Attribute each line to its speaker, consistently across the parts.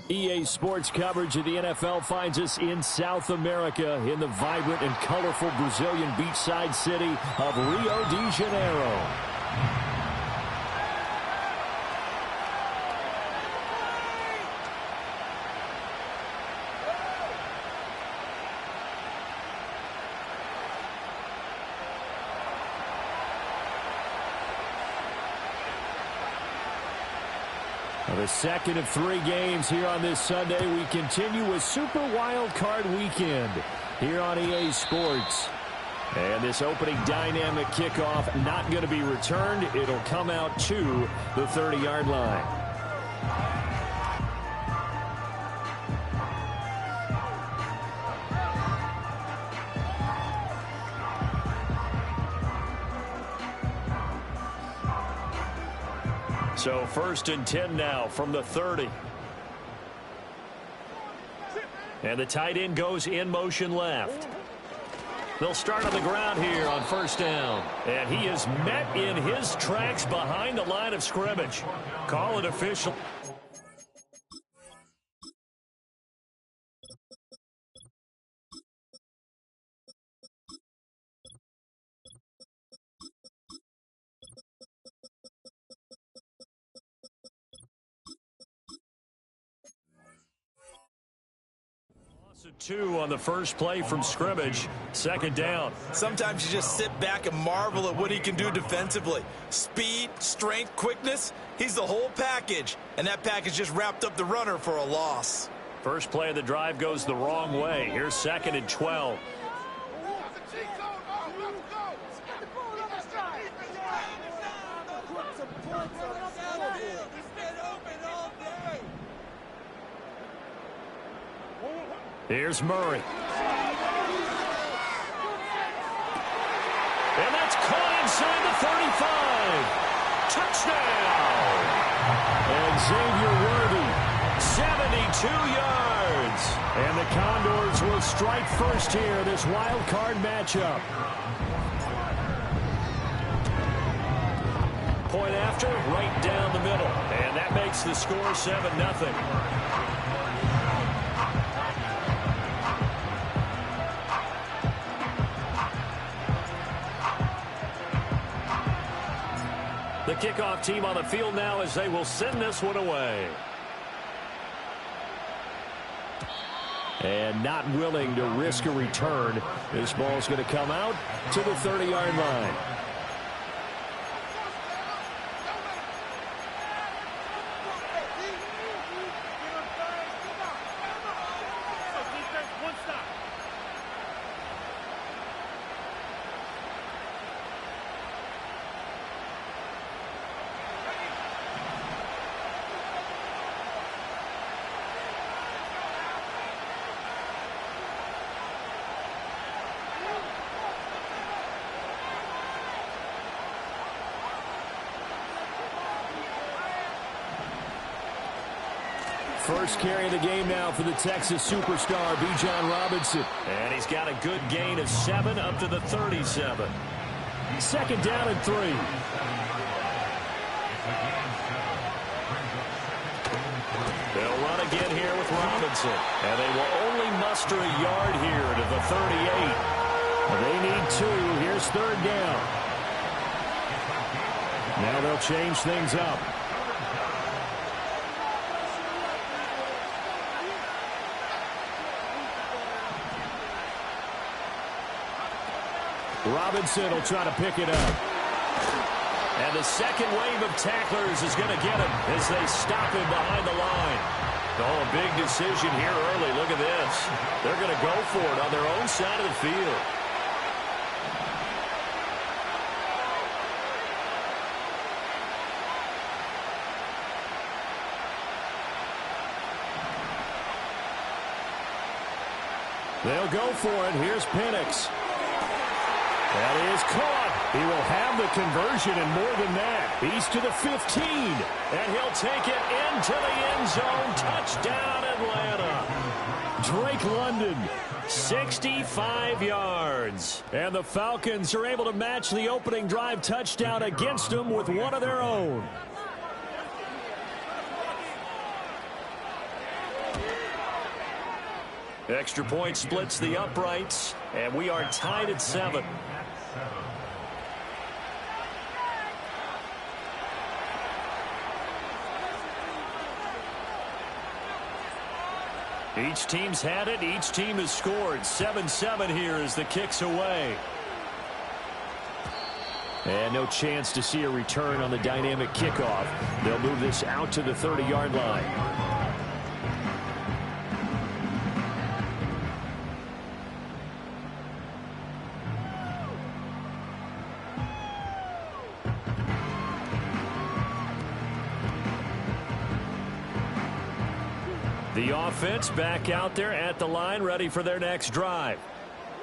Speaker 1: EA Sports coverage of the NFL finds us in South America in the vibrant and colorful Brazilian beachside city of Rio de Janeiro. The second of 3 games here on this Sunday. We continue with Super Wild Card Weekend here on EA Sports. And this opening dynamic kickoff not going to be returned. It'll come out to the 30-yard line. So 1st and 10 now from the 30. And the tight end goes in motion left. They'll start on the ground here on 1st down. And he is met in his tracks behind the line of scrimmage. Call it official. Two on the first play from scrimmage. 2nd down.
Speaker 2: Sometimes you just sit back and marvel at what he can do defensively. Speed, strength, quickness. He's the whole package. And that package just wrapped up the runner for a loss.
Speaker 1: First play of the drive goes the wrong way. Here's 2nd and 12. Here's Murray. And that's caught inside the 35. Touchdown. And Xavier Worthy, 72 yards. And the Condors will strike first here, this wild card matchup. Point after, right down the middle. And that makes the score 7-0. The kickoff team on the field now as they will send this one away. And not willing to risk a return. This ball's going to come out to the 30-yard line. First carry of the game now for the Texas superstar, Bijan Robinson. And he's got a good gain of 7 up to the 37. 2nd down and 3. They'll run again here with Robinson. And they will only muster a yard here to the 38. They need 2. Here's 3rd down. Now they'll change things up. Robinson will try to pick it up. And the second wave of tacklers is going to get him as they stop him behind the line. Oh, a big decision here early. Look at this. They're going to go for it on their own side of the field. They'll go for it. Here's Penix. That is caught. He will have the conversion and more than that. He's to the 15. And he'll take it into the end zone. Touchdown, Atlanta. Drake London, 65 yards. And the Falcons are able to match the opening drive touchdown against them with one of their own. Extra point splits the uprights, and we are tied at 7. Each team's had it. Each team has scored. 7-7 here as the kick's away. And no chance to see a return on the dynamic kickoff. They'll move this out to the 30-yard line. The offense back out there at the line, ready for their next drive.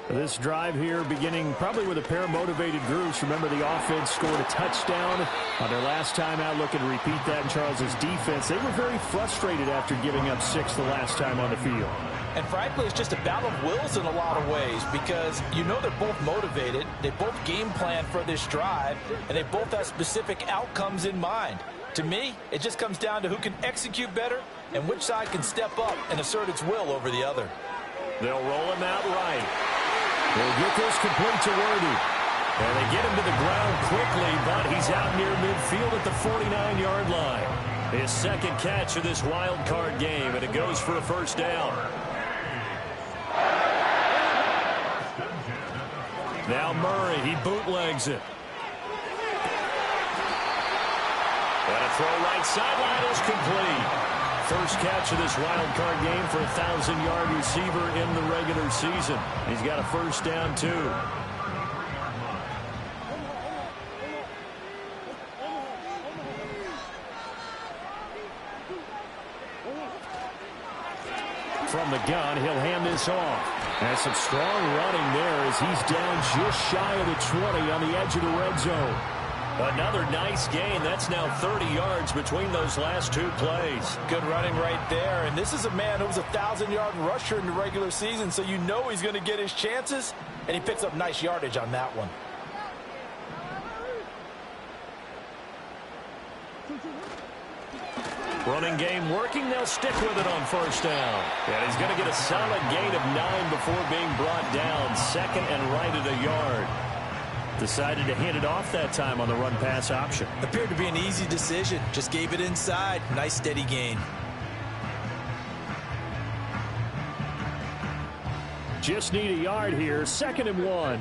Speaker 1: This drive here beginning probably with a pair of motivated groups. Remember, the offense scored a touchdown on their last time out. Looking to repeat that in Charles's defense. They were very frustrated after giving up 6 the last time on the field.
Speaker 2: And frankly, it's just a battle of wills in a lot of ways because you know they're both motivated. They both game plan for this drive, and they both have specific outcomes in mind. To me, it just comes down to who can execute better and which side can step up and assert its will over the other.
Speaker 1: They'll roll him out right. They'll get this complete to Worthy. And they get him to the ground quickly, but he's out near midfield at the 49-yard line. His second catch of this wild card game, and it goes for a first down. Now Murray, he bootlegs it. And a throw right sideline is complete. First catch of this wild card game for a 1,000-yard receiver in the regular season. He's got a first down, too. From the gun, he'll hand this off. And some strong running there as he's down just shy of the 20 on the edge of the red zone. Another nice gain. That's now 30 yards between those last 2 plays.
Speaker 2: Good running right there. And this is a man who was a 1,000-yard rusher in the regular season, so you know he's going to get his chances, and he picks up nice yardage on that one.
Speaker 1: Running game working. They'll stick with it on first down. And he's going to get a solid gain of 9 before being brought down. Second and right at a yard. Decided to hand it off that time on the run-pass option.
Speaker 2: Appeared to be an easy decision. Just gave it inside. Nice steady gain.
Speaker 1: Just need a yard here. 2nd and 1.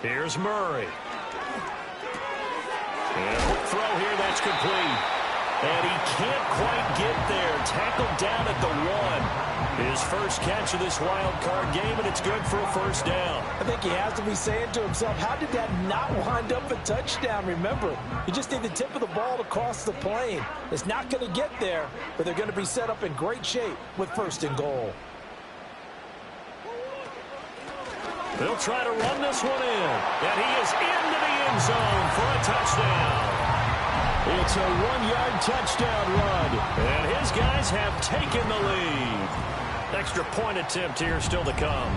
Speaker 1: Here's Murray. And a quick throw here. That's complete. And he can't quite get there. Tackled down at the 1. His first catch of this wild card game, and it's good for a first down.
Speaker 2: I think he has to be saying to himself, how did that not wind up a touchdown? Remember, you just need the tip of the ball to cross the plane. It's not going to get there, but they're going to be set up in great shape with 1st and goal.
Speaker 1: They'll try to run this one in, and he is into the end zone for a touchdown. It's a 1-yard touchdown run, and his guys have taken the lead. Extra point attempt here still to come.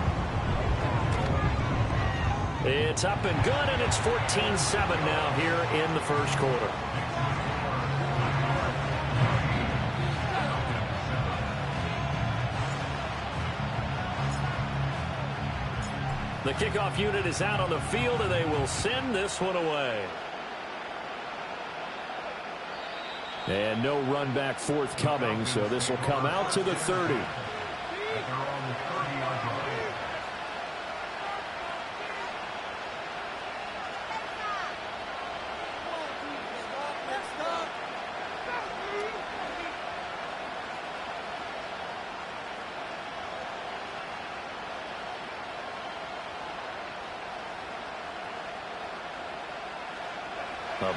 Speaker 1: It's up and good, and it's 14-7 now here in the first quarter. The kickoff unit is out on the field, and they will send this one away. And no run back forthcoming, so this will come out to the 30.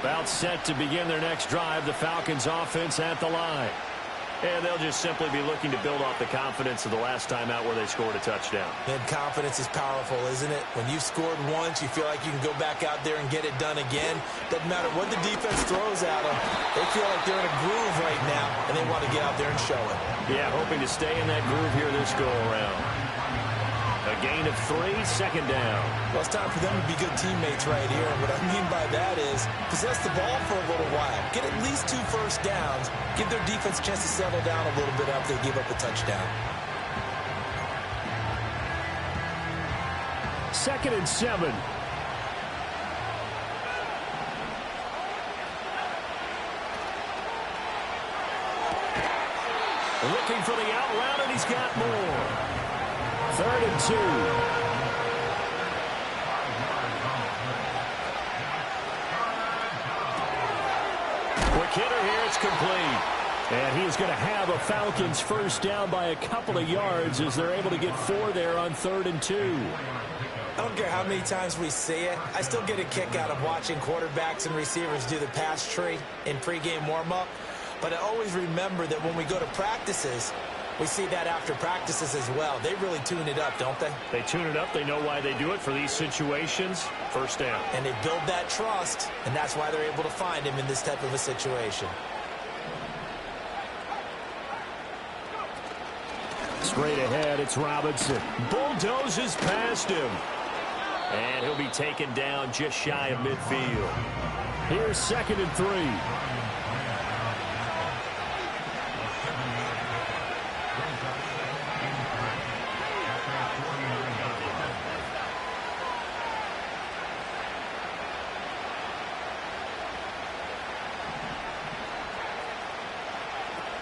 Speaker 1: About set to begin their next drive, the Falcons offense at the line. And they'll just simply be looking to build off the confidence of the last time out where they scored a touchdown.
Speaker 2: And confidence is powerful, isn't it? When you've scored once, you feel like you can go back out there and get it done again. Doesn't matter what the defense throws at them. They feel like they're in a groove right now, and they want to get out there and show it.
Speaker 1: Yeah, hoping to stay in that groove here this go-around. gain of 3, second down.
Speaker 2: Well, it's time for them to be good teammates right here. And what I mean by that is possess the ball for a little while. Get at least 2 first downs. Give their defense a chance to settle down a little bit after they give up a touchdown.
Speaker 1: 2nd and 7. Looking for the out route, and he's got more. 3rd and 2. Quick hitter here, it's complete. And he's going to have a Falcons first down by a couple of yards as they're able to get 4 there on 3rd and 2.
Speaker 2: I don't care how many times we see it. I still get a kick out of watching quarterbacks and receivers do the pass tree in pregame warm-up. But I always remember that when we go to practices, we see that after practices as well. They really tune it up, don't they?
Speaker 1: They tune it up. They know why they do it for these situations. First down.
Speaker 2: And they build that trust, and that's why they're able to find him in this type of a situation.
Speaker 1: Straight ahead, it's Robinson. Bulldozes past him. And he'll be taken down just shy of midfield. Here's 2nd and 3.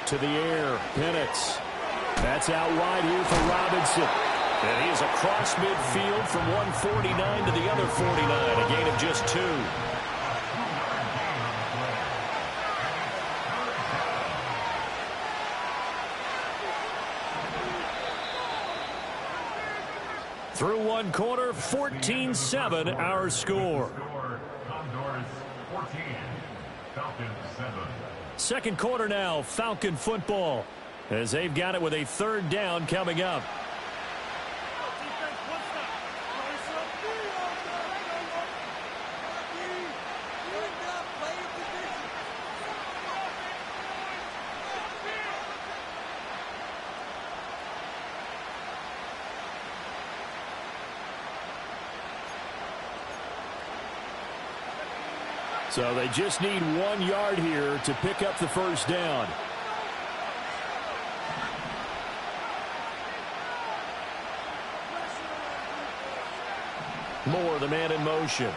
Speaker 1: To the air, Penix. That's out wide here for Robinson. And he is across midfield from 149 to the other 49, a gain of just 2. Through one quarter, 14-7 our score.
Speaker 3: Condors 14, Falcons 7.
Speaker 1: Second quarter now, Falcon football, as they've got it with a 3rd down coming up. So they just need 1 yard here to pick up the first down. Moore, the man in motion.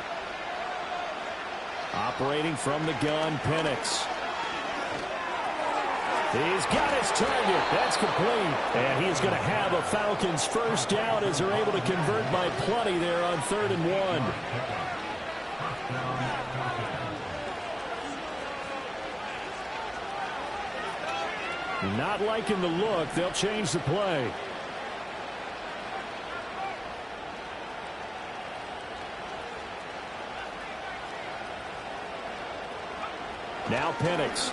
Speaker 1: Operating from the gun, Penix. He's got his target. That's complete. And he's going to have a Falcons first down as they're able to convert by plenty there on 3rd and 1. Not liking the look. They'll change the play. Now Penix.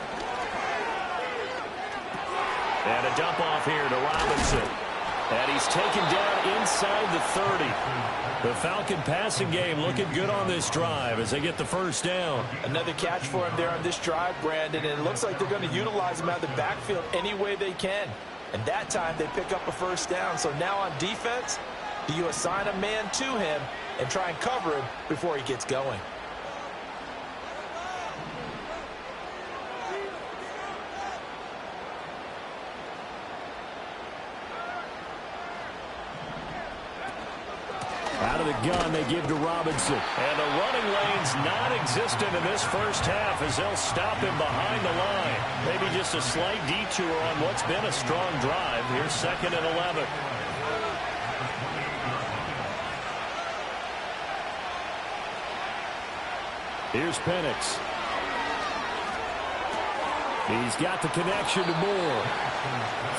Speaker 1: And a dump off here to Robinson. And he's taken down inside the 30. The Falcon passing game looking good on this drive as they get the first down.
Speaker 2: Another catch for him there on this drive, Brandon, and it looks like they're going to utilize him out of the backfield any way they can. And that time they pick up a first down. So now on defense, do you assign a man to him and try and cover him before he gets going?
Speaker 1: Out of the gun, they give to Robinson. And the running lane's non-existent in this first half as they'll stop him behind the line. Maybe just a slight detour on what's been a strong drive. Here's 2nd and 11. Here's Penix. He's got the connection to Moore.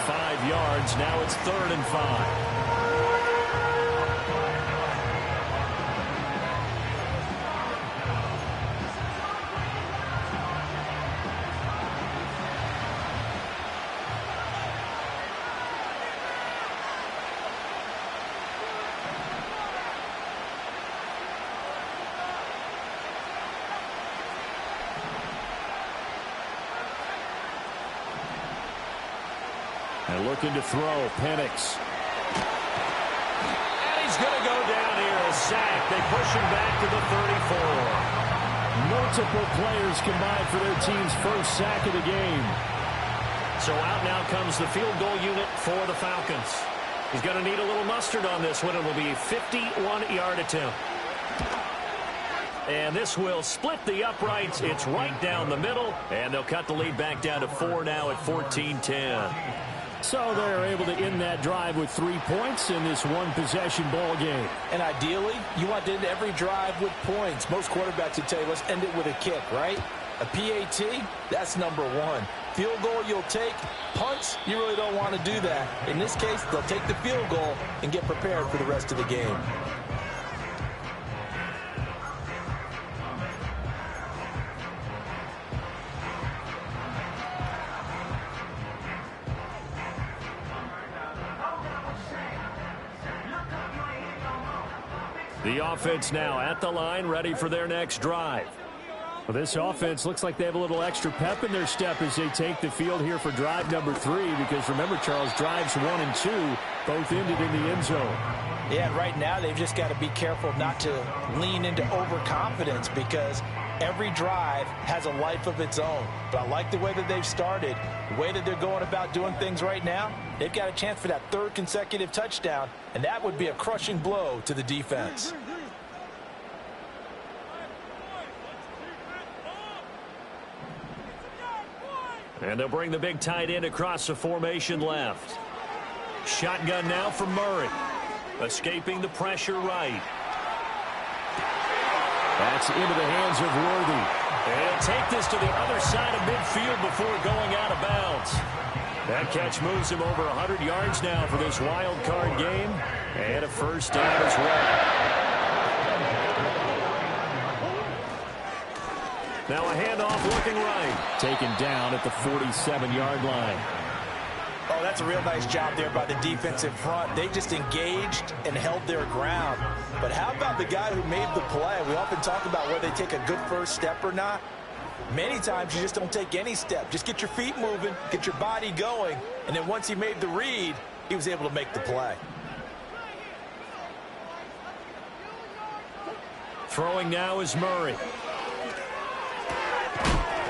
Speaker 1: 5 yards. Now it's 3rd and 5. And looking to throw, Penix. And He's going to go down here, a sack. They push him back to the 34. Multiple players combined for their team's first sack of the game. So out now comes the field goal unit for the Falcons. He's going to need a little mustard on this one. It will be a 51-yard attempt. And this will split the uprights. It's right down the middle. And they'll cut the lead back down to 4 now at 14-10. So they're able to end that drive with 3 points in this one-possession ball game.
Speaker 2: And ideally, you want to end every drive with points. Most quarterbacks would tell you, let's end it with a kick, right? A PAT, that's number one. Field goal you'll take. Punts, you really don't want to do that. In this case, they'll take the field goal and get prepared for the rest of the game.
Speaker 1: The offense now at the line, ready for their next drive. Well, this offense looks like they have a little extra pep in their step as they take the field here for drive number 3, because remember, Charles, drives 1 and 2 both ended in the end zone.
Speaker 2: Yeah, right now they've just got to be careful not to lean into overconfidence, because every drive has a life of its own. But I like the way that they've started, the way that they're going about doing things right now. They've got a chance for that 3rd consecutive touchdown, and that would be a crushing blow to the defense.
Speaker 1: And they'll bring the big tight end across the formation left. Shotgun now for Murray. Escaping the pressure right. That's into the hands of Worthy. And he'll take this to the other side of midfield before going out of bounds. That catch moves him over 100 yards now for this wild card game. And a first down as well. Now a handoff looking right. Taken down at the 47-yard line.
Speaker 2: Oh, that's a real nice job there by the defensive front. They just engaged and held their ground. But how about the guy who made the play? We often talk about whether they take a good first step or not. Many times you just don't take any step. Just get your feet moving, get your body going, and then once he made the read, he was able to make the play.
Speaker 1: Throwing now is Murray.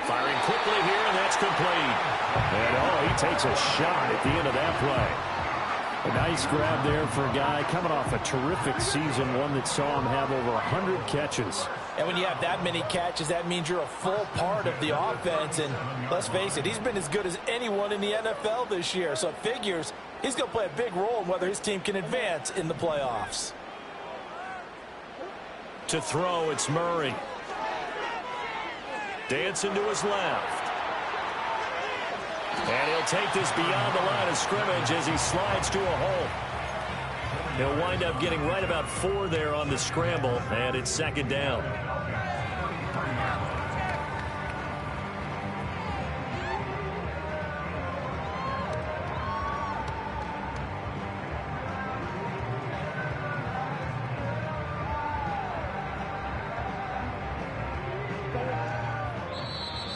Speaker 1: Firing quickly here, and that's complete. And, he takes a shot at the end of that play. A nice grab there for a guy coming off a terrific season, one that saw him have over 100 catches.
Speaker 2: And when you have that many catches, that means you're a full part of the offense. And let's face it, he's been as good as anyone in the NFL this year. So it figures he's going to play a big role in whether his team can advance in the playoffs.
Speaker 1: To throw, it's Murray. Dancing to his left. And he'll take this beyond the line of scrimmage as he slides to a hole. He'll wind up getting right about 4 there on the scramble, and it's second down.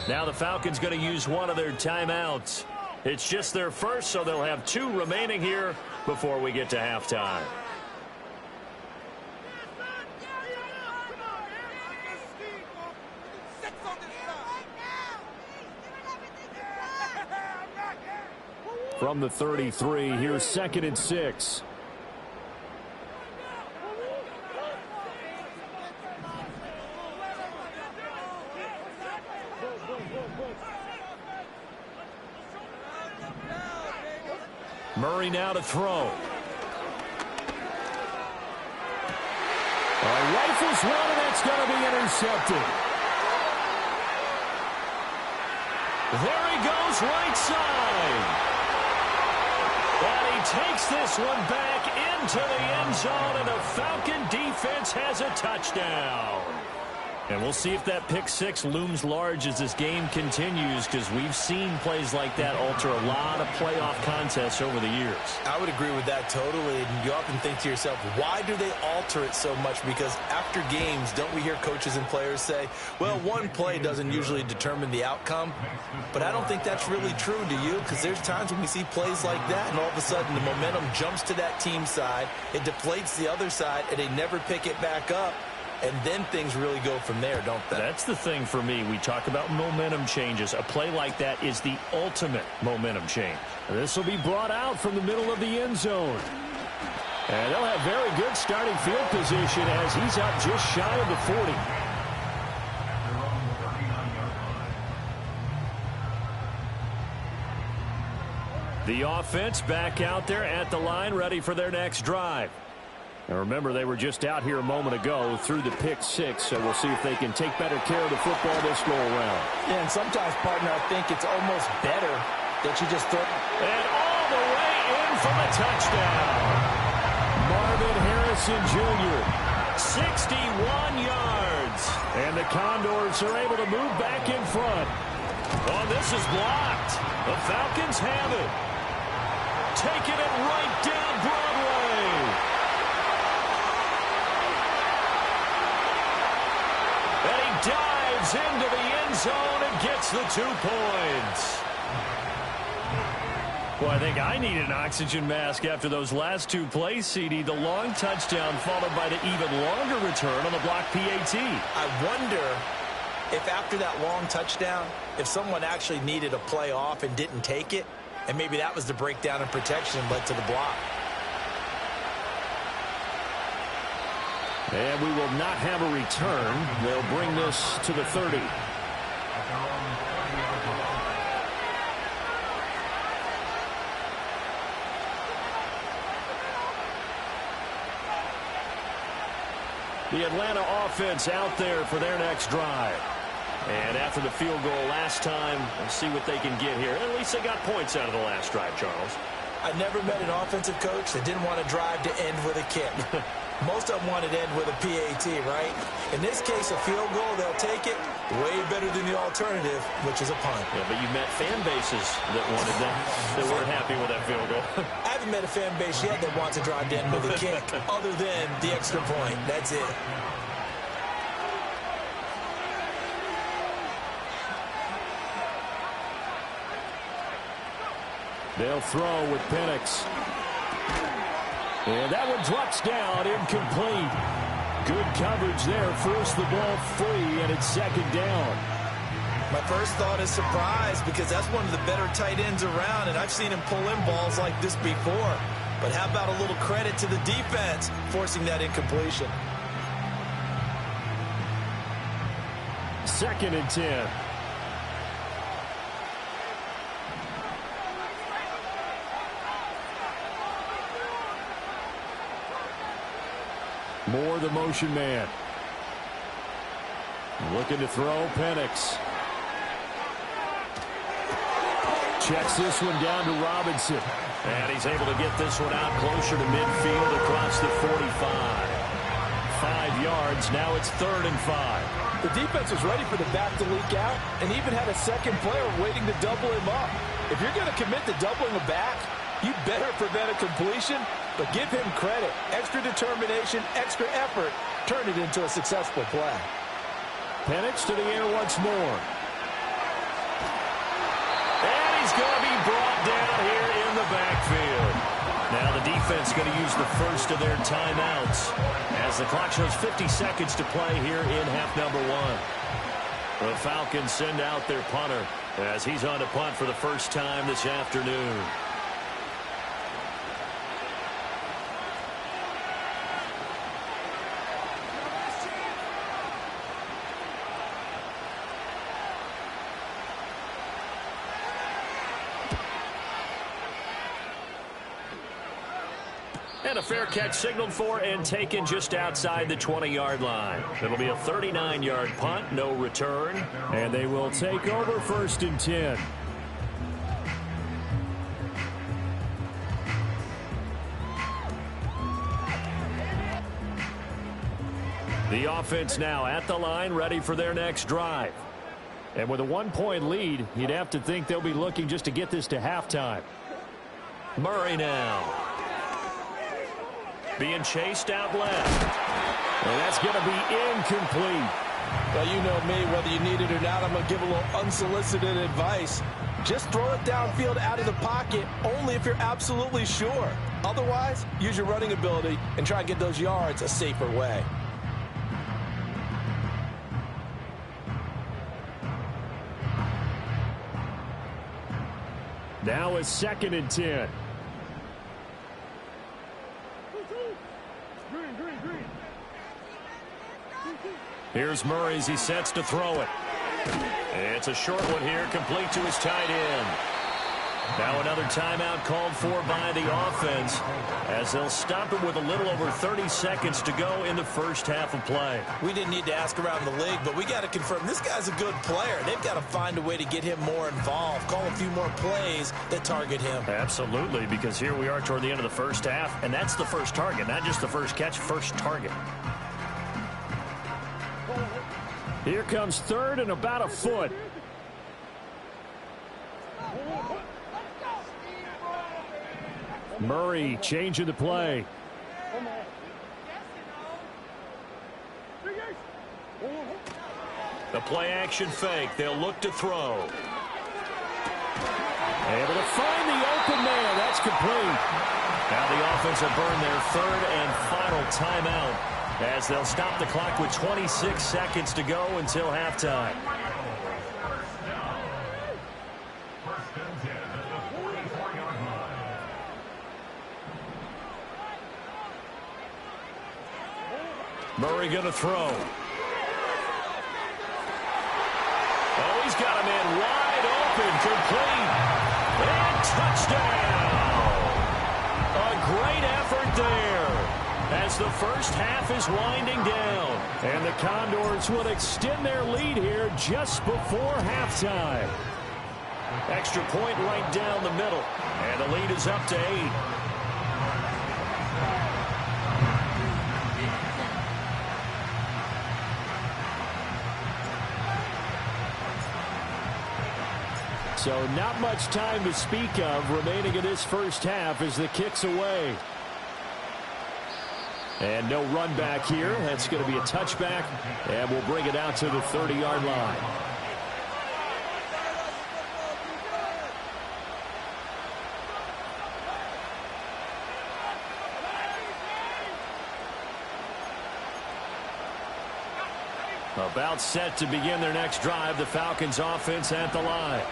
Speaker 1: Now the Falcons going to use one of their timeouts. It's just their first, so they'll have 2 remaining here before we get to halftime. From the 33, here's 2nd and 6. Murray now to throw. Rifles one, and that's going to be intercepted. There he goes, right side. And he takes this one back into the end zone, and the Falcon defense has a touchdown. And we'll see if that pick six looms large as this game continues, because we've seen plays like that alter a lot of playoff contests over the years.
Speaker 2: I would agree with that totally. And you often think to yourself, why do they alter it so much? Because after games, don't we hear coaches and players say, well, one play doesn't usually determine the outcome. But I don't think that's really true, do you? Because there's times when we see plays like that, and all of a sudden the momentum jumps to that team side, it deflates the other side, and they never pick it back up. And then things really go from there, don't they?
Speaker 1: That's the thing for me. We talk about momentum changes. A play like that is the ultimate momentum change. This will be brought out from the middle of the end zone. And they'll have very good starting field position as he's up just shy of the 40. The offense back out there at the line, ready for their next drive. And remember, they were just out here a moment ago through the pick six, so we'll see if they can take better care of the football this go-around.
Speaker 2: Yeah, and sometimes, partner, I think it's almost better that you just throw.
Speaker 1: And all the way in for the touchdown. Marvin Harrison Jr., 61 yards. And the Condors are able to move back in front. Oh, this is blocked. The Falcons have it. Taking it right down Broadway. And he dives into the end zone and gets the 2 points. Well, I think I need an oxygen mask after those last two plays, CD. The long touchdown followed by the even longer return on the block PAT.
Speaker 2: I wonder if after that long touchdown, if someone actually needed a play off and didn't take it, and maybe that was the breakdown in protection and led to the block.
Speaker 1: And we will not have a return. They'll bring this to the 30. The Atlanta offense out there for their next drive. And after the field goal last time, we'll see what they can get here. At least they got points out of the last drive, Charles.
Speaker 2: I never met an offensive coach that didn't want to drive to end with a kick. Most of them wanted to end with a PAT, right? In this case, a field goal, they'll take it. Way better than the alternative, which is a punt.
Speaker 1: Yeah, but you met fan bases that wanted that, that weren't happy with that field goal.
Speaker 2: I haven't met a fan base yet that wants to drive to end with a kick, other than the extra point. That's it.
Speaker 1: They'll throw with Penix. And that one drops down, incomplete. Good coverage there, forced the ball free, and it's second down.
Speaker 2: My first thought is surprise, because that's one of the better tight ends around, and I've seen him pull in balls like this before. But how about a little credit to the defense forcing that incompletion?
Speaker 1: 2nd and 10. Moore, the motion man. Looking to throw, Penix. Checks this one down to Robinson. And he's able to get this one out closer to midfield across the 45. 5 yards, now it's 3rd and 5.
Speaker 2: The defense was ready for the back to leak out and even had a second player waiting to double him up. If you're going to commit to doubling a back, you better prevent a completion, but give him credit. Extra determination, extra effort, turn it into a successful play.
Speaker 1: Penix to the air once more. And he's going to be brought down here in the backfield. Now the defense going to use the first of their timeouts as the clock shows 50 seconds to play here in half number 1. The Falcons send out their punter as he's on to punt for the first time this afternoon. And a fair catch signaled for and taken just outside the 20-yard line. It'll be a 39-yard punt, no return. And they will take over 1st and 10. The offense now at the line, ready for their next drive. And with a 1-point lead, you'd have to think they'll be looking just to get this to halftime. Murray now. Being chased out left. And that's going to be incomplete.
Speaker 2: Well, you know me, whether you need it or not, I'm going to give a little unsolicited advice. Just throw it downfield out of the pocket, only if you're absolutely sure. Otherwise, use your running ability and try and get those yards a safer way.
Speaker 1: Now it's 2nd and 10. Here's Murray as he sets to throw it. It's a short one here, complete to his tight end. Now another timeout called for by the offense as they'll stop it with a little over 30 seconds to go in the first half of play.
Speaker 2: We didn't need to ask around the league, but we got to confirm this guy's a good player. They've got to find a way to get him more involved, call a few more plays that target him.
Speaker 1: Absolutely, because here we are toward the end of the first half, and that's the first target, not just the first catch, first target. Here comes 3rd and about a foot. Murray changing the play. The play action fake. They'll look to throw. Able to find the open man. That's complete. Now the offense will burn their 3rd and final timeout as they'll stop the clock with 26 seconds to go until halftime. Murray going to throw. Oh, he's got a man wide open, complete, and touchdown. A great effort there as the first half is winding down. And the Condors will extend their lead here just before halftime. Extra point right down the middle, and the lead is up to 8. So not much time to speak of remaining in this first half as the kick's away. And no run back here. That's going to be a touchback, and we'll bring it out to the 30-yard line. About set to begin their next drive, the Falcons offense at the line.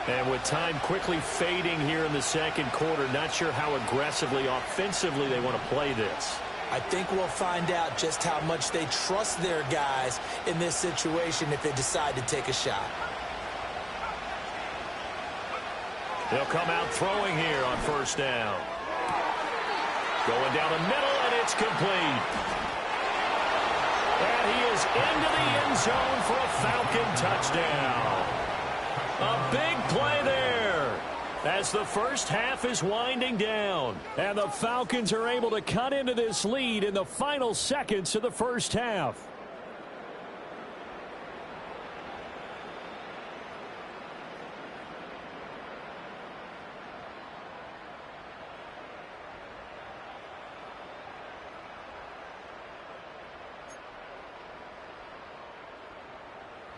Speaker 1: And with time quickly fading here in the second quarter, not sure how aggressively, offensively they want to play this.
Speaker 2: I think we'll find out just how much they trust their guys in this situation if they decide to take a shot.
Speaker 1: They'll come out throwing here on first down. Going down the middle, and it's complete. And he is into the end zone for a Falcon touchdown. A big play there as the first half is winding down. And the Falcons are able to cut into this lead in the final seconds of the first half.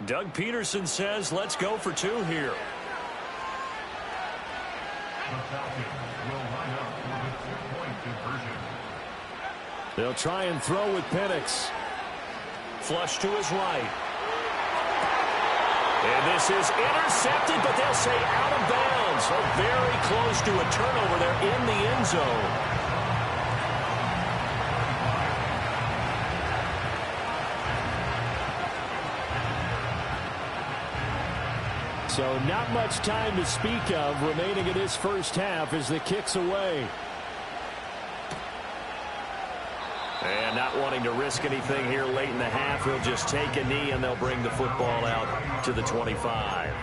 Speaker 1: Doug Peterson says, let's go for 2 here.
Speaker 3: The Falcons will line up for the 2-point conversion.
Speaker 1: They'll try and throw with Penix. Flush to his right. And this is intercepted, but they'll say out of bounds. So very close to a turnover there in the end zone. So not much time to speak of remaining in this first half as the kick's away. And not wanting to risk anything here late in the half, he'll just take a knee and they'll bring the football out to the 25.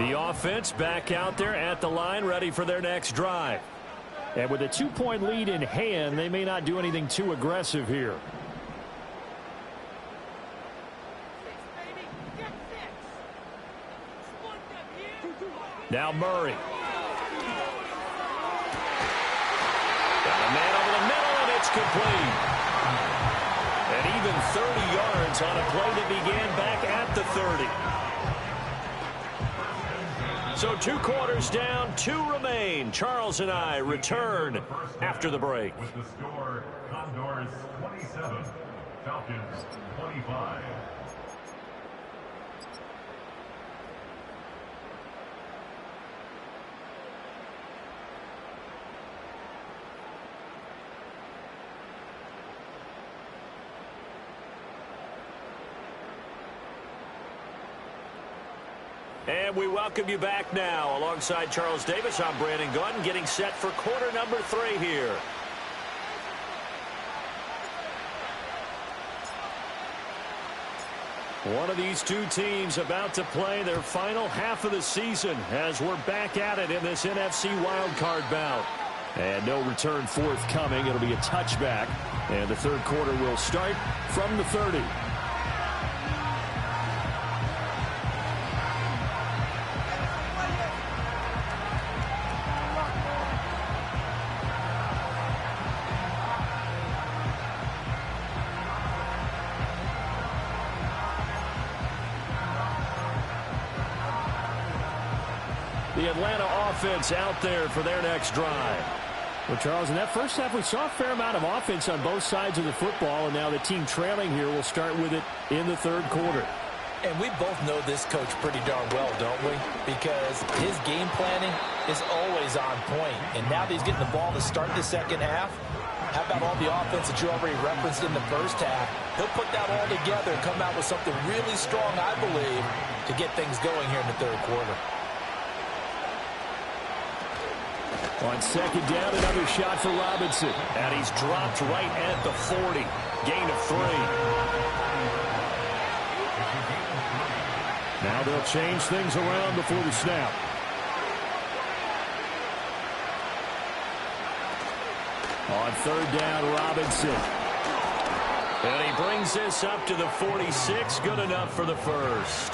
Speaker 1: The offense back out there at the line, ready for their next drive. And with a 2-point lead in hand, they may not do anything too aggressive here. Now Murray. Got a man over the middle, and it's complete. And even 30 yards on a play that began back at the 30. So 2 quarters down, 2 remain. Charles and I return after the break.
Speaker 3: With the score, Condors 27, Falcons 25.
Speaker 1: And we welcome you back now. Alongside Charles Davis, I'm Brandon Gaudin, getting set for quarter number 3 here. One of these two teams about to play their final half of the season as we're back at it in this NFC wildcard bout. And no return forthcoming. It'll be a touchback. And the third quarter will start from the 30. The Atlanta offense out there for their next drive. Well, Charles, in that first half, we saw a fair amount of offense on both sides of the football, and now the team trailing here will start with it in the third quarter.
Speaker 2: And we both know this coach pretty darn well, don't we? Because his game planning is always on point. And now that he's getting the ball to start the second half, how about all the offense that you already referenced in the first half? He'll put that all together and come out with something really strong, I believe, to get things going here in the third quarter.
Speaker 1: On second down, another shot for Robinson. And he's dropped right at the 40. Gain of 3. Now they'll change things around before the snap. On third down, Robinson. And he brings this up to the 46. Good enough for the first.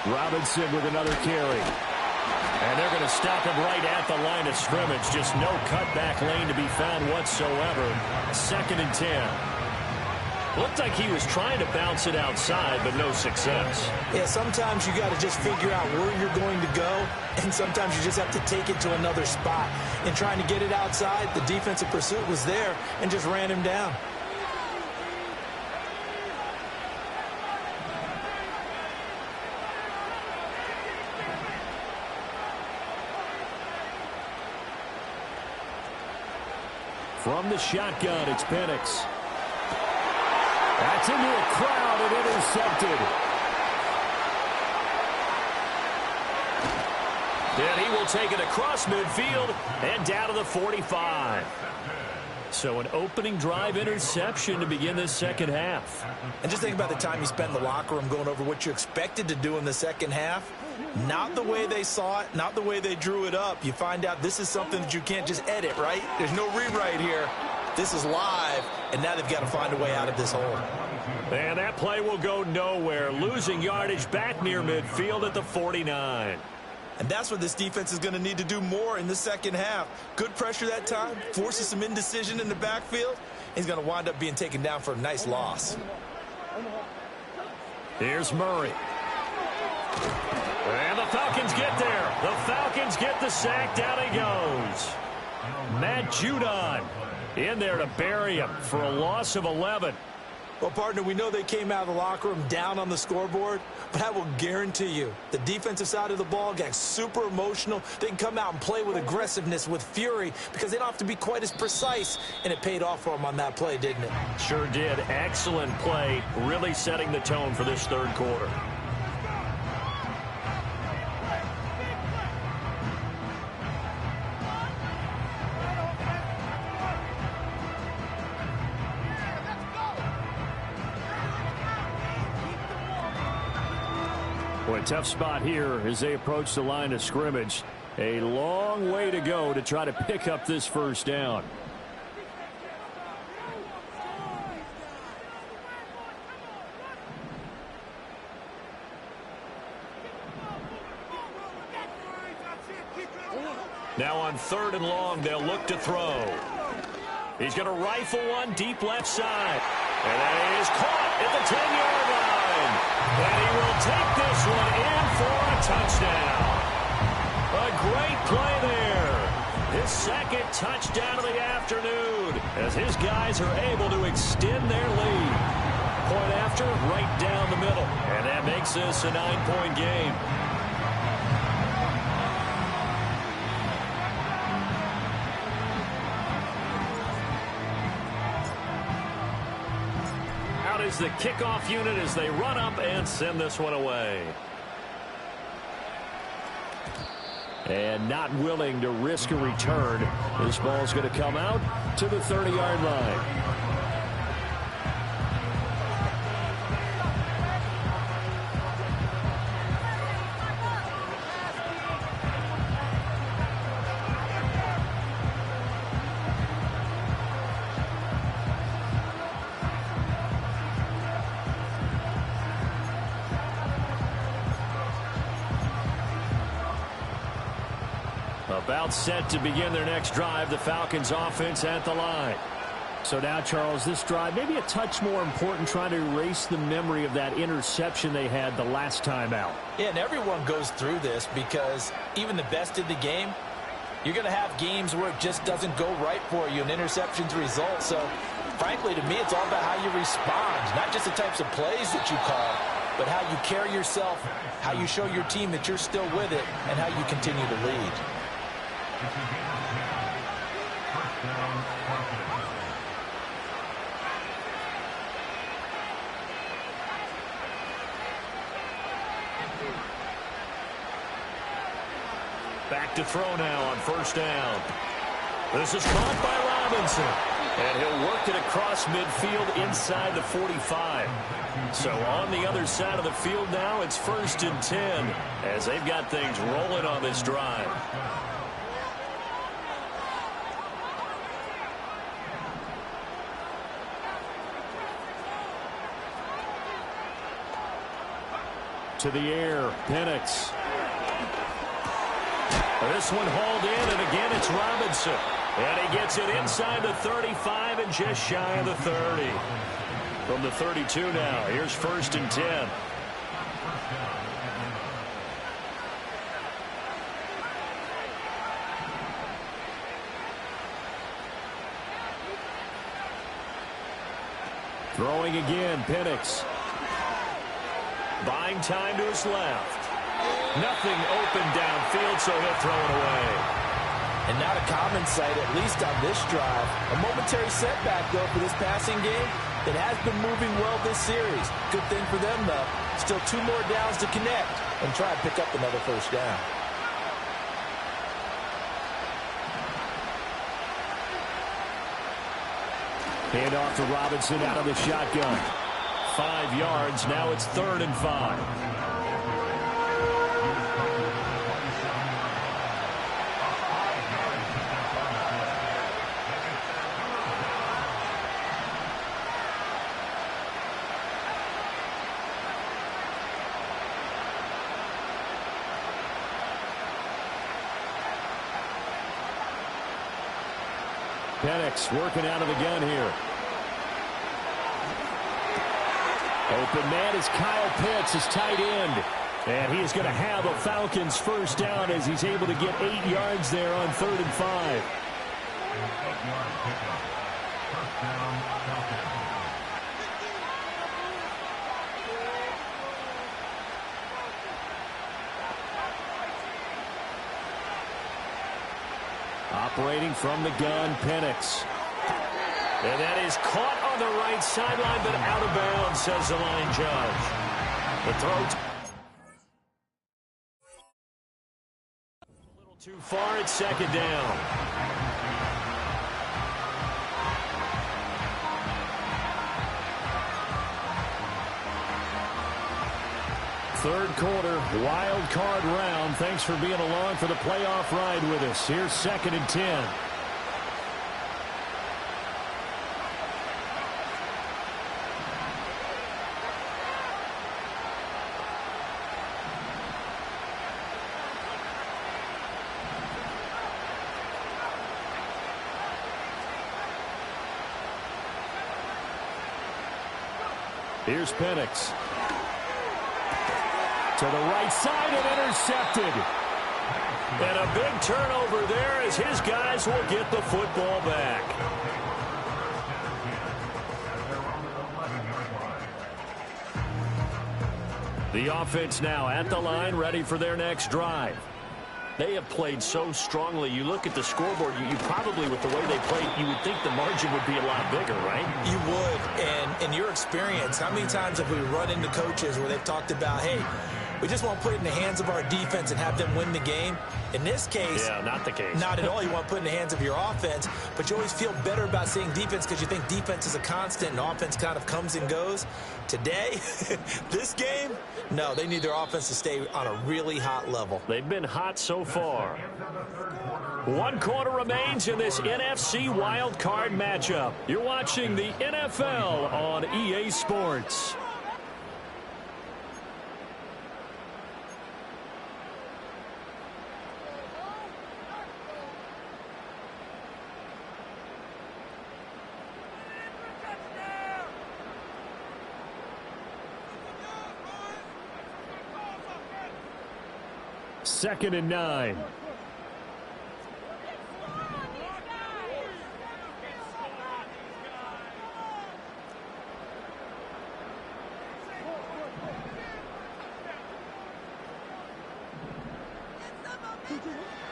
Speaker 1: Robinson with another carry. And they're going to stop him right at the line of scrimmage. Just no cutback lane to be found whatsoever. 2nd and 10. Looked like he was trying to bounce it outside, but no success.
Speaker 2: Yeah, sometimes you got to just figure out where you're going to go, and sometimes you just have to take it to another spot. In trying to get it outside, the defensive pursuit was there and just ran him down.
Speaker 1: From the shotgun, it's Penix. That's into a crowd and intercepted. And he will take it across midfield and down to the 45. So an opening drive interception to begin this second half.
Speaker 2: And just think about the time you spent in the locker room going over what you expected to do in the second half. Not the way they saw it, not the way they drew it up. You find out this is something that you can't just edit, right? There's no rewrite here. This is live, and now they've got to find a way out of this hole.
Speaker 1: And that play will go nowhere. Losing yardage back near midfield at the 49.
Speaker 2: And that's what this defense is going to need to do more in the second half. Good pressure that time, forces some indecision in the backfield. He's going to wind up being taken down for a nice loss.
Speaker 1: Here's Murray. And the Falcons get there. The Falcons get the sack. Down he goes. Matt Judon in there to bury him for a loss of 11.
Speaker 2: Well, partner, we know they came out of the locker room down on the scoreboard, but I will guarantee you the defensive side of the ball got super emotional. They can come out and play with aggressiveness, with fury, because they don't have to be quite as precise, and it paid off for them on that play, didn't it?
Speaker 1: Sure did. Excellent play, really setting the tone for this third quarter. A tough spot here as they approach the line of scrimmage. A long way to go to try to pick up this first down. Now on 3rd and long, they'll look to throw. He's going to rifle one deep left side. And that is caught at the 10-yard line. And he will take this one in for a touchdown. A great play there. His 2nd touchdown of the afternoon as his guys are able to extend their lead. Point after, right down the middle. And that makes this a 9-point game. Is the kickoff unit as they run up and send this one away. And not willing to risk a return. This ball's going to come out to the 30-yard line. About set to begin their next drive, the Falcons offense at the line. So now, Charles, this drive maybe a touch more important, trying to erase the memory of that interception they had the last time out.
Speaker 2: Yeah, and everyone goes through this because even the best in the game, you're going to have games where it just doesn't go right for you and interceptions result. So, frankly, to me, it's all about how you respond, not just the types of plays that you call, but how you carry yourself, how you show your team that you're still with it, and how you continue to lead.
Speaker 1: Back to throw now on 1st down. This is caught by Robinson. And he'll work it across midfield inside the 45. So on the other side of the field now, it's 1st and 10 as they've got things rolling on this drive. To the air, Penix. This one hauled in, and again it's Robinson. And he gets it inside the 35 and just shy of the 30. From the 32 now, here's 1st and 10. Throwing again, Penix. Buying time to his left. Nothing open downfield, so he'll throw it away.
Speaker 2: And not a common sight, at least on this drive. A momentary setback, though, for this passing game. It has been moving well this series. Good thing for them, though. Still 2 more downs to connect and try and pick up another 1st down.
Speaker 1: Hand off to Robinson out of the shotgun. 5 yards. Now it's 3rd and 5. Penix working out of the gun here. Open man is Kyle Pitts, his tight end. And he is going to have a Falcons 1st down as he's able to get 8 yards there on 3rd and 5. Operating from the gun, Penix. And that is caught on the right sideline, but out of bounds, says the line judge. The throw a little too far at 2nd down. Third quarter, wild card round. Thanks for being along for the playoff ride with us. Here's 2nd and 10. Here's Penix. To the right side and intercepted. And a big turnover there as his guys will get the football back. The offense now at the line, ready for their next drive. They have played so strongly. You look at the scoreboard, you probably, with the way they played, you would think the margin would be a lot bigger, right?
Speaker 2: You would. And in your experience, how many times have we run into coaches where they've talked about, hey, we just want to put it in the hands of our defense and have them win the game? In this case,
Speaker 1: yeah, not the case.
Speaker 2: Not at all. You want to put it in the hands of your offense, but you always feel better about seeing defense because you think defense is a constant and offense kind of comes and goes. Today, this game, no, they need their offense to stay on a really hot level.
Speaker 1: They've been hot so far. 1 quarter remains in this NFC wild card matchup. You're watching the NFL on EA Sports. Second and 9.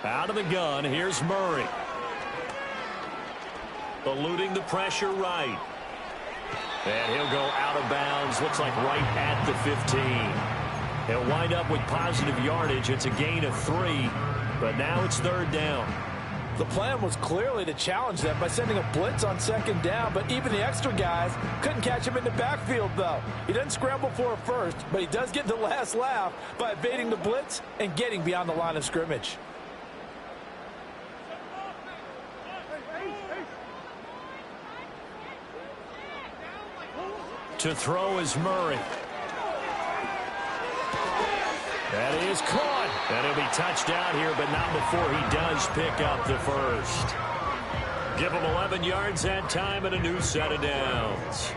Speaker 1: Out of the gun, here's Murray. Eluding the pressure right. And he'll go out of bounds, looks like right at the 15. He'll wind up with positive yardage. It's a gain of 3, but now it's 3rd down.
Speaker 2: The plan was clearly to challenge them by sending a blitz on 2nd down, but even the extra guys couldn't catch him in the backfield, though. He doesn't scramble for a first, but he does get the last laugh by evading the blitz and getting beyond the line of scrimmage.
Speaker 1: To throw is Murray. That is caught. And he'll be touched down here, but not before he does pick up the first. Give him 11 yards that time and a new set of downs.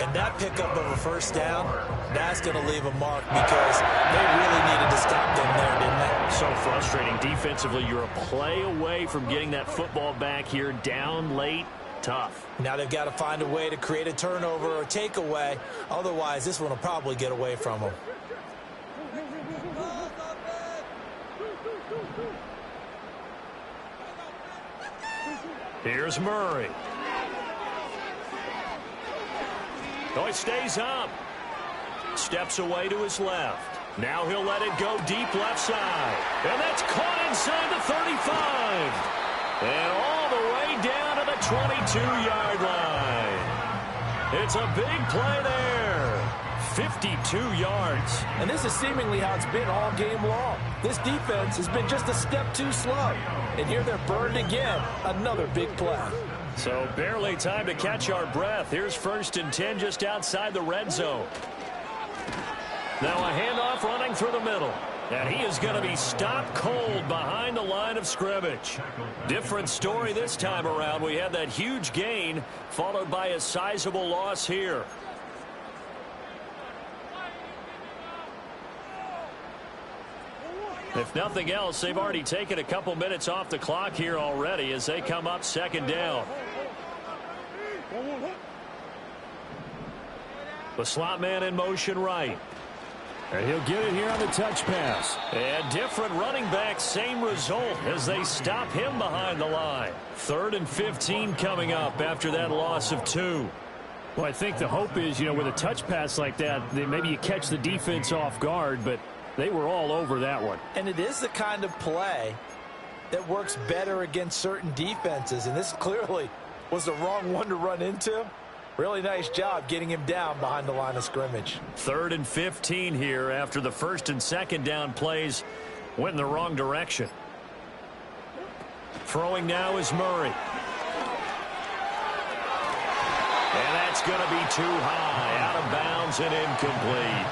Speaker 2: And that pickup of a first down, that's going to leave a mark because they really needed to stop them there, didn't they?
Speaker 1: So frustrating defensively. You're a play away from getting that football back here down late. Tough.
Speaker 2: Now they've got to find a way to create a turnover or takeaway. Otherwise, this one will probably get away from them.
Speaker 1: Here's Murray. Oh, he stays up. Steps away to his left. Now he'll let it go deep left side. And that's caught inside the 35. And all the way down to the 22-yard line. It's a big play there. 52 yards.
Speaker 2: And this is seemingly how it's been all game long. This defense has been just a step too slow. And here they're burned again. Another big play.
Speaker 1: So barely time to catch our breath. Here's 1st and 10 just outside the red zone. Now a handoff running through the middle. And he is going to be stopped cold behind the line of scrimmage. Different story this time around. We had that huge gain followed by a sizable loss here. If nothing else, they've already taken a couple minutes off the clock here already as they come up 2nd down. The slot man in motion right. And he'll get it here on the touch pass. And different running back, same result as they stop him behind the line. 3rd and 15 coming up after that loss of 2. Well, I think the hope is, with a touch pass like that, maybe you catch the defense off guard, but they were all over that one.
Speaker 2: And it is the kind of play that works better against certain defenses. And this clearly was the wrong one to run into. Really nice job getting him down behind the line of scrimmage.
Speaker 1: 3rd and 15 here after the 1st and 2nd down plays went in the wrong direction. Throwing now is Murray. And that's going to be too high, out of bounds and incomplete.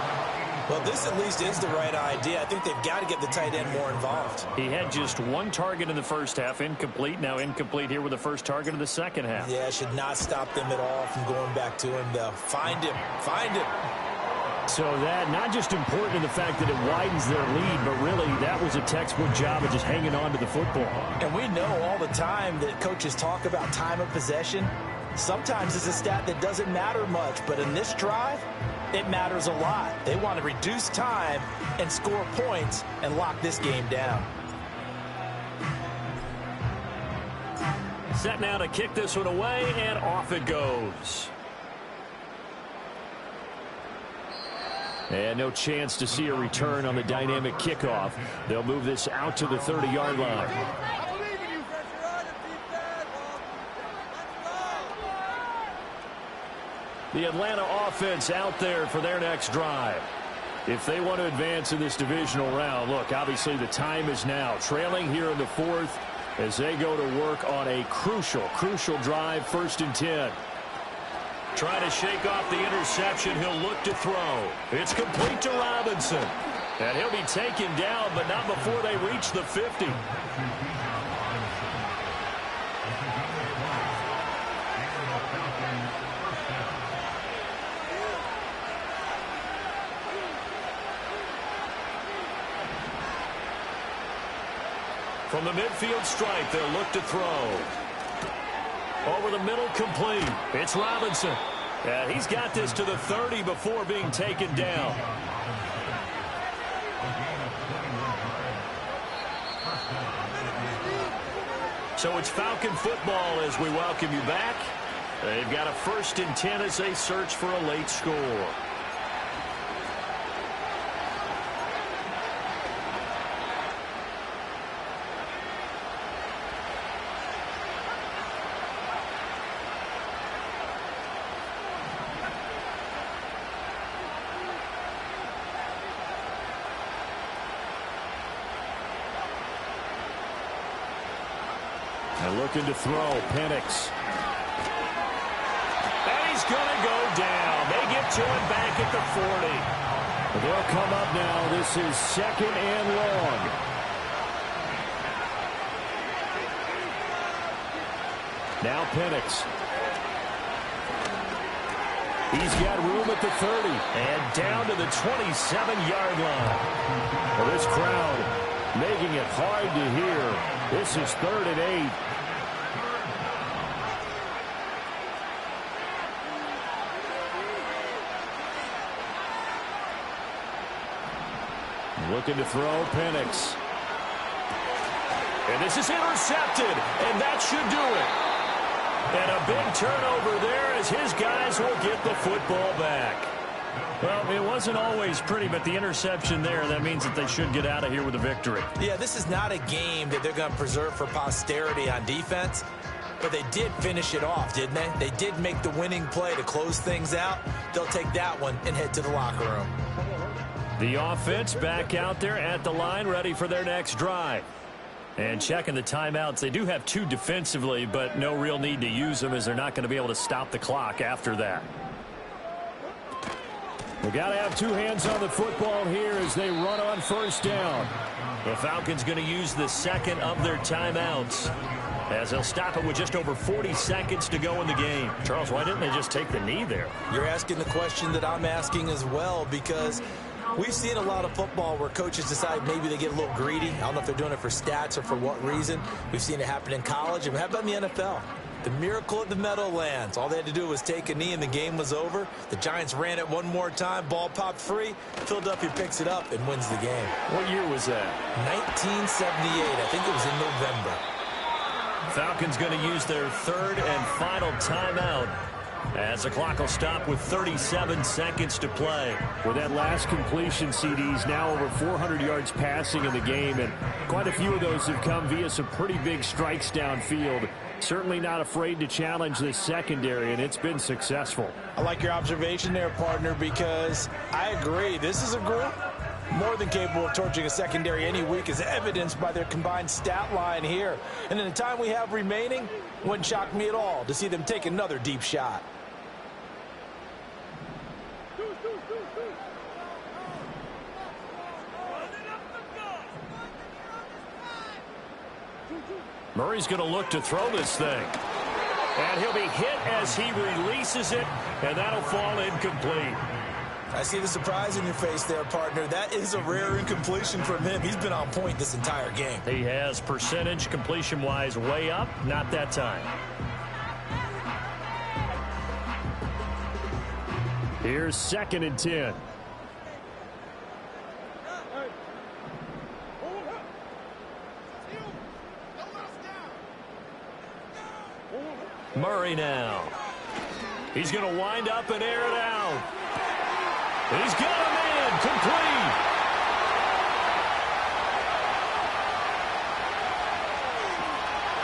Speaker 2: Well, this at least is the right idea. I think they've got to get the tight end more involved.
Speaker 1: He had just 1 target in the first half, incomplete. Now incomplete here with the first target of the second half.
Speaker 2: Yeah, should not stop them at all from going back to him, though. Find him. Find him.
Speaker 1: So that not just important in the fact that it widens their lead, but really that was a textbook job of just hanging on to the football.
Speaker 2: And we know all the time that coaches talk about time of possession. Sometimes it's a stat that doesn't matter much, but in this drive, it matters a lot. They want to reduce time and score points and lock this game down.
Speaker 1: Set now to kick this one away, and off it goes. And no chance to see a return on the dynamic kickoff. They'll move this out to the 30-yard line. The Atlanta offense out there for their next drive. If they want to advance in this divisional round, look, obviously the time is now. Trailing here in the 4th as they go to work on a crucial drive, 1st and 10. Trying to shake off the interception. He'll look to throw. It's complete to Robinson. And he'll be taken down, but not before they reach the 50. From the midfield stripe, they'll look to throw. Over the middle, complete. It's Robinson. And he's got this to the 30 before being taken down. So it's Falcon football as we welcome you back. They've got a 1st and 10 as they search for a late score. And looking to throw, Penix. And he's going to go down. They get to him back at the 40. But they'll come up now. This is 2nd and long. Now Penix. He's got room at the 30. And down to the 27-yard line. Well, this crowd making it hard to hear. This is 3rd and 8. Looking to throw, Penix. And this is intercepted, and that should do it. And a big turnover there as his guys will get the football back. Well, it wasn't always pretty, but the interception there, that means that they should get out of here with a victory.
Speaker 2: Yeah, this is not a game that they're going to preserve for posterity on defense, but they did finish it off, didn't they? They did make the winning play to close things out. They'll take that one and head to the locker room.
Speaker 1: The offense back out there at the line, ready for their next drive. And checking the timeouts. They do have 2 defensively, but no real need to use them as they're not going to be able to stop the clock after that. They got to have 2 hands on the football here as they run on 1st down. The Falcons going to use the 2nd of their timeouts as they'll stop it with just over 40 seconds to go in the game. Charles, why didn't they just take the knee there?
Speaker 2: You're asking the question that I'm asking as well, because we've seen a lot of football where coaches decide maybe they get a little greedy. I don't know if they're doing it for stats or for what reason. We've seen it happen in college. And how about in the NFL? The miracle at the Meadowlands. All they had to do was take a knee and the game was over. The Giants ran it one more time. Ball popped free. Philadelphia picks it up and wins the game.
Speaker 1: What year was that?
Speaker 2: 1978. I think it was in November.
Speaker 1: Falcons going to use their 3rd and final timeout as the clock will stop with 37 seconds to play. With that last completion, CDs now over 400 yards passing in the game, and quite a few of those have come via some pretty big strikes downfield. Certainly not afraid to challenge this secondary, and it's been successful.
Speaker 2: I like your observation there, partner, because I agree. This is a group more than capable of torching a secondary any week, as evidenced by their combined stat line here. And in the time we have remaining, wouldn't shock me at all to see them take another deep shot.
Speaker 1: Murray's going to look to throw this thing. And he'll be hit as he releases it, and that'll fall incomplete.
Speaker 2: I see the surprise in your face there, partner. That is a rare incompletion from him. He's been on point this entire game.
Speaker 1: He has percentage completion-wise way up, not that time. Here's 2nd and 10. Murray now. He's going to wind up and air it out. He's got a man complete.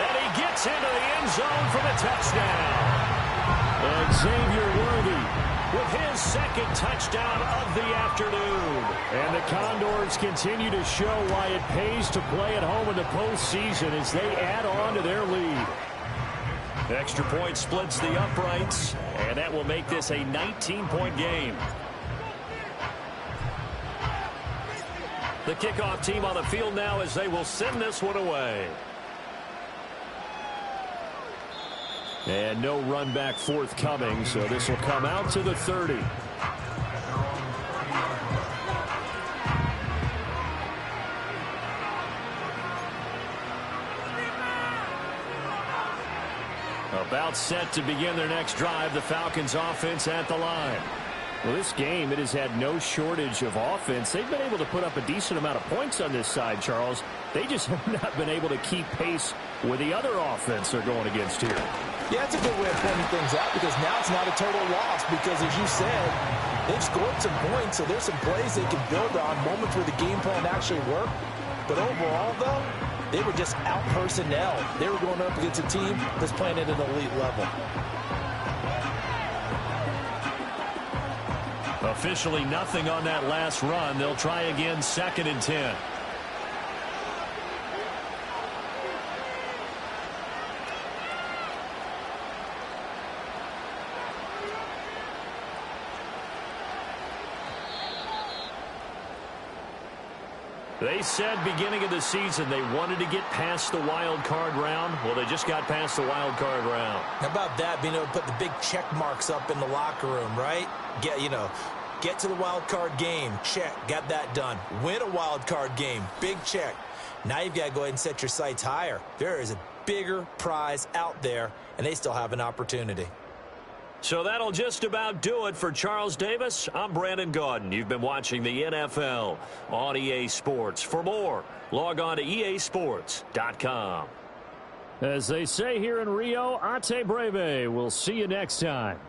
Speaker 1: And he gets into the end zone for the touchdown. And Xavier Worthy with his 2nd touchdown of the afternoon. And the Condors continue to show why it pays to play at home in the postseason as they add on to their lead. Extra point splits the uprights, and that will make this a 19-point game. The kickoff team on the field now as they will send this one away. And no run back forthcoming, so this will come out to the 30. About set to begin their next drive, the Falcons offense at the line. Well, this game, it has had no shortage of offense. They've been able to put up a decent amount of points on this side, Charles. They just have not been able to keep pace with the other offense they're going against here.
Speaker 2: Yeah, it's a good way of pointing things out because now it's not a total loss because, as you said, they've scored some points, so there's some plays they can build on, moments where the game plan actually worked. But overall, though, they were just out personnel. They were going up against a team that's playing at an elite level.
Speaker 1: Officially nothing on that last run. They'll try again, 2nd and 10. They said beginning of the season they wanted to get past the wild card round. Well, they just got past the wild card round.
Speaker 2: How about that, being able to put the big check marks up in the locker room, right? Get to the wild card game. Check. Got that done. Win a wild card game. Big check. Now you've got to go ahead and set your sights higher. There is a bigger prize out there, and they still have an opportunity.
Speaker 1: So that'll just about do it for Charles Davis. I'm Brandon Gaudin. You've been watching the NFL on EA Sports. For more, log on to easports.com. As they say here in Rio, Ate Breve. We'll see you next time.